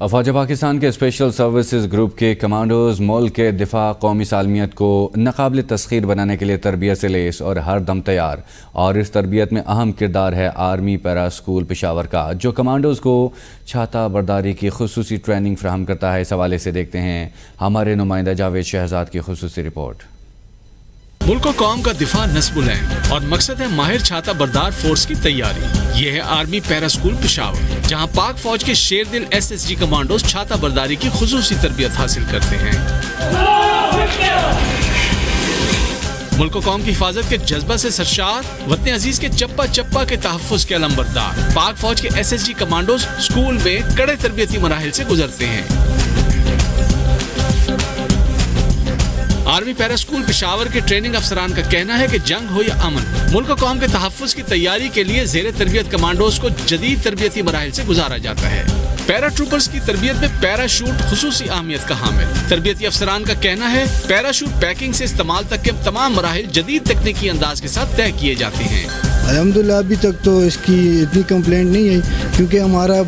افواج پاکستان کے special services group کے کمانڈوز ملک کے دفاع قومی سالمیت کو ناقابل تسخیر بنانے کے لیے تربیت سے لیس اور ہر دم تیار، اور اس تربیت میں اہم کردار ہے آرمی پیرا اسکول پشاور کا، جو کمانڈوز کو چھاتہ برداری کی خصوصی ٹریننگ فراہم کرتا ہے۔ اس حوالے سے دیکھتے ہیں ہمارے نمائندہ جاوید شہزاد کی خصوصی رپورٹ۔ ملک و قوم کا دفاع نصب العین اور مقصد ہے ماہر چھاتہ بردار فورس کی تیاری۔ یہ ہے آرمی پیرا اسکول پشاور، جہاں پاک فوج کے شیر دل SSG کمانڈوز چھاتہ برداری کی خصوصی تربیت حاصل کرتے ہیں۔ ملک و قوم کی حفاظت کے جذبہ سے سرشار، وطن عزیز کے چپا چپا کے تحفظ کے علمبردار، پاک فوج کے SSG کمانڈوز اسکول میں کڑے تربیتی مراحل سے گزرتے ہیں۔ آرمی پیرا اسکول پشاور کے ٹریننگ افسران کا کہنا ہے کہ جنگ ہو یا امن، ملک و قوم کے تحفظ کی تیاری کے لیے زیر تربیت کمانڈوز کو جدید تربیتی مراحل سے گزارا جاتا ہے۔ پیرا ٹروپرز کی تربیت میں پیرا شوٹ خصوصی اہمیت کا حامل۔ تربیتی افسران کا کہنا ہے پیرا شوٹ پیکنگ سے استعمال تک کے تمام مراحل جدید تکنیکی انداز کے ساتھ طے کیے جاتے ہیں۔ الحمدللہ ابھی تک تو اس کی اتنی کمپلینٹ نہیں ہے، کیونکہ ہمارا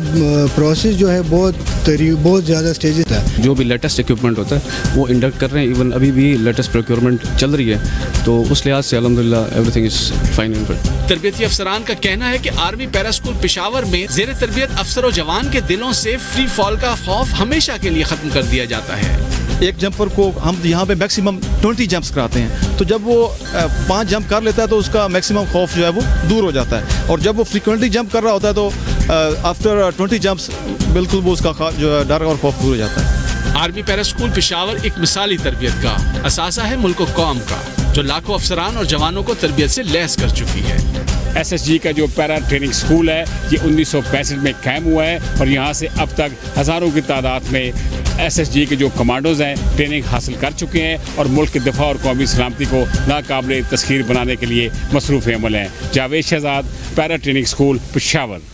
پروسیس جو ہے بہت زیادہ سٹیجز ہے۔ جو بھی لیٹسٹ اکوپمنٹ ہوتا ہے وہ انڈکٹ کر رہے ہیں، ایون ابھی بھی لیٹسٹ پروکیورمنٹ چل رہی ہے، تو اس لحاظ سے الحمدللہ everything is fine and good. تربیتی افسران کا کہنا ہے کہ آرمی پیرا اسکول پشاور میں زیر تربیت افسر و جوان کے دلوں سے فری فال کا خوف ہمیشہ کے لیے ختم کر دیا جاتا ہے۔ ایک جمپر کو ہم یہاں پہ میکسیمم 20 جمپس کراتے ہیں، تو جب وہ 5 جمپ کر لیتا ہے تو اس کا میکسیمم خوف جو ہے وہ دور ہو جاتا ہے، اور جب وہ فریکوینٹلی جمپ کر رہا ہوتا ہے تو آفٹر 20 جمپس بالکل وہ اس کا جو ہے ڈر اور خوف دور ہو جاتا ہے۔ آرمی پیرا اسکول پشاور ایک مثالی تربیت کا اثاثہ ہے ملک و قوم کا، جو لاکھوں افسران اور جوانوں کو تربیت سے لیس کر چکی ہے۔ SSG کا جو پیرا ٹریننگ اسکول ہے یہ 1965 میں قائم ہوا ہے، اور یہاں سے اب تک ہزاروں کی تعداد میں SSG کے جو کمانڈوز ہیں ٹریننگ حاصل کر چکے ہیں، اور ملک کے دفاع اور قومی سلامتی کو ناقابل تسخیر بنانے کے لیے مصروف عمل ہیں۔ جاوید شہزاد، پیرا ٹریننگ اسکول پشاور۔